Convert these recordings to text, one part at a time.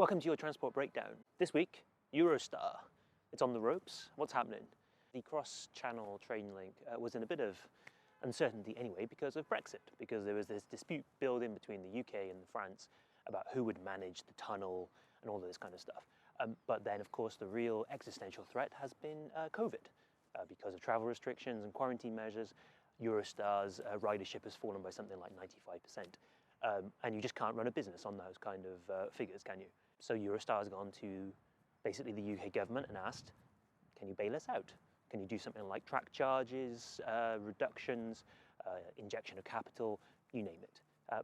Welcome to your transport breakdown. This week, Eurostar. It's on the ropes. What's happening? The cross-channel train link was in a bit of uncertainty anyway because of Brexit, because there was this dispute building between the UK and France about who would manage the tunnel and all of this kind of stuff. But then, of course, the real existential threat has been COVID. Because of travel restrictions and quarantine measures, Eurostar's ridership has fallen by something like 95%. And you just can't run a business on those kind of figures, can you? So Eurostar has gone to basically the UK government and asked, can you bail us out? Can you do something like track charges, reductions, injection of capital, you name it.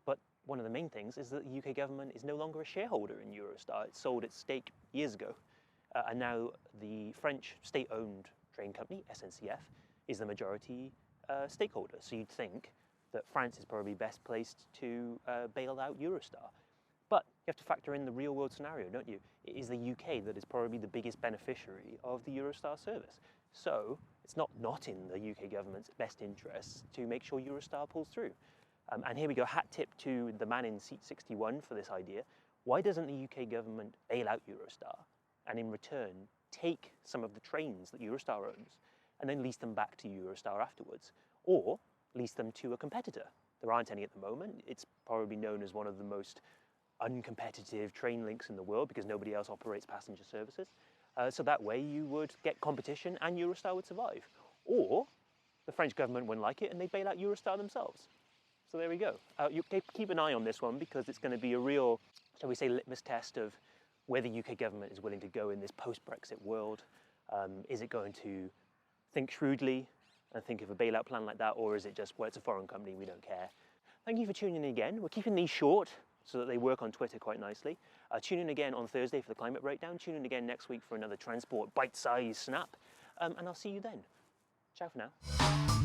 But one of the main things is that the UK government is no longer a shareholder in Eurostar. It sold its stake years ago. And now the French state-owned train company, SNCF, is the majority stakeholder. So you'd think that France is probably best placed to bail out Eurostar. But you have to factor in the real world scenario, don't you? It is the UK that is probably the biggest beneficiary of the Eurostar service. So it's not in the UK government's best interests to make sure Eurostar pulls through. And here we go, hat tip to the man in seat 61 for this idea. Why doesn't the UK government bail out Eurostar and in return take some of the trains that Eurostar owns and then lease them back to Eurostar afterwards? Or lease them to a competitor. There aren't any at the moment. It's probably known as one of the most uncompetitive train links in the world because nobody else operates passenger services. So that way you would get competition and Eurostar would survive. Or the French government wouldn't like it and they bail out Eurostar themselves. So there we go. You keep an eye on this one because it's going to be a real, shall we say, litmus test of where the UK government is willing to go in this post-Brexit world. Is it going to think shrewdly and think of a bailout plan like that, or is it just, well, it's a foreign company, we don't care? Thank you for tuning in again. We're keeping these short so that they work on Twitter quite nicely. Tune in again on Thursday for the climate breakdown. Tune in again next week for another transport bite-sized snap. And I'll see you then. Ciao for now.